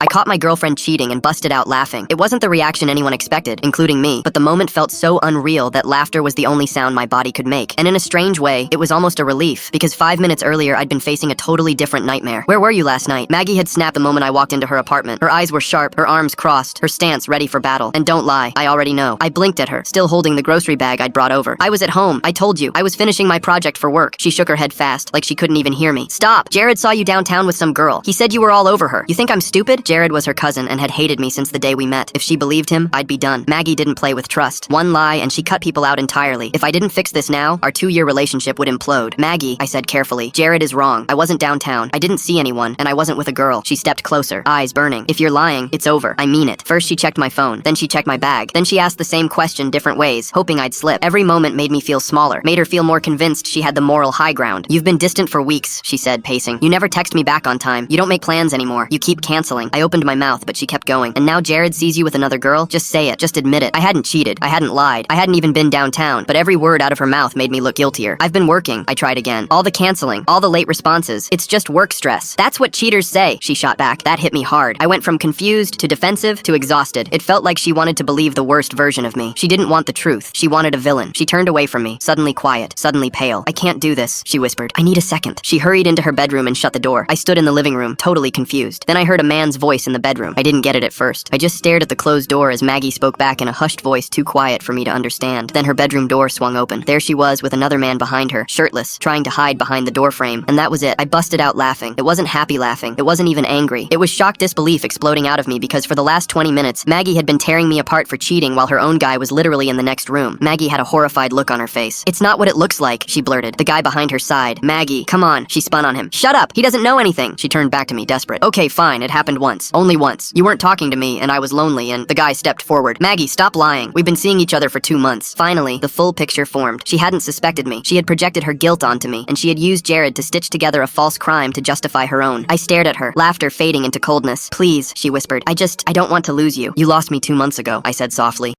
I caught my girlfriend cheating and busted out laughing. It wasn't the reaction anyone expected, including me, but the moment felt so unreal that laughter was the only sound my body could make. And in a strange way, it was almost a relief, because 5 minutes earlier I'd been facing a totally different nightmare. Where were you last night? Maggie had snapped the moment I walked into her apartment. Her eyes were sharp, her arms crossed, her stance ready for battle. And don't lie, I already know. I blinked at her, still holding the grocery bag I'd brought over. I was at home. I told you. I was finishing my project for work. She shook her head fast, like she couldn't even hear me. Stop! Jared saw you downtown with some girl. He said you were all over her. You think I'm stupid? Jared was her cousin and had hated me since the day we met. If she believed him, I'd be done. Maggie didn't play with trust. One lie and she cut people out entirely. If I didn't fix this now, our 2-year relationship would implode. Maggie, I said carefully, Jared is wrong. I wasn't downtown. I didn't see anyone, and I wasn't with a girl. She stepped closer, eyes burning. If you're lying, it's over. I mean it. First she checked my phone, then she checked my bag, then she asked the same question different ways, hoping I'd slip. Every moment made me feel smaller, made her feel more convinced she had the moral high ground. You've been distant for weeks, she said, pacing. You never text me back on time. You don't make plans anymore. You keep canceling. I opened my mouth, but she kept going. And now Jared sees you with another girl? Just say it. Just admit it. I hadn't cheated. I hadn't lied. I hadn't even been downtown, but every word out of her mouth made me look guiltier. I've been working. I tried again. All the canceling, all the late responses. It's just work stress. That's what cheaters say, she shot back. That hit me hard. I went from confused to defensive to exhausted. It felt like she wanted to believe the worst version of me. She didn't want the truth. She wanted a villain. She turned away from me, suddenly quiet, suddenly pale. I can't do this, she whispered. I need a second. She hurried into her bedroom and shut the door. I stood in the living room, totally confused. Then I heard a man's voice in the bedroom. I didn't get it at first. I just stared at the closed door as Maggie spoke back in a hushed voice too quiet for me to understand. Then her bedroom door swung open. There she was with another man behind her, shirtless, trying to hide behind the door frame. And that was it. I busted out laughing. It wasn't happy laughing. It wasn't even angry. It was shocked disbelief exploding out of me because for the last 20 minutes, Maggie had been tearing me apart for cheating while her own guy was literally in the next room. Maggie had a horrified look on her face. It's not what it looks like, she blurted. The guy behind her sighed. Maggie, come on. She spun on him. Shut up. He doesn't know anything. She turned back to me, desperate. Okay, fine. It happened once. Only once. You weren't talking to me and I was lonely and the guy stepped forward. Maggie, stop lying. We've been seeing each other for 2 months. Finally, the full picture formed. She hadn't suspected me. She had projected her guilt onto me and she had used Jared to stitch together a false crime to justify her own. I stared at her, laughter fading into coldness. Please, she whispered. I don't want to lose you. You lost me 2 months ago, I said softly.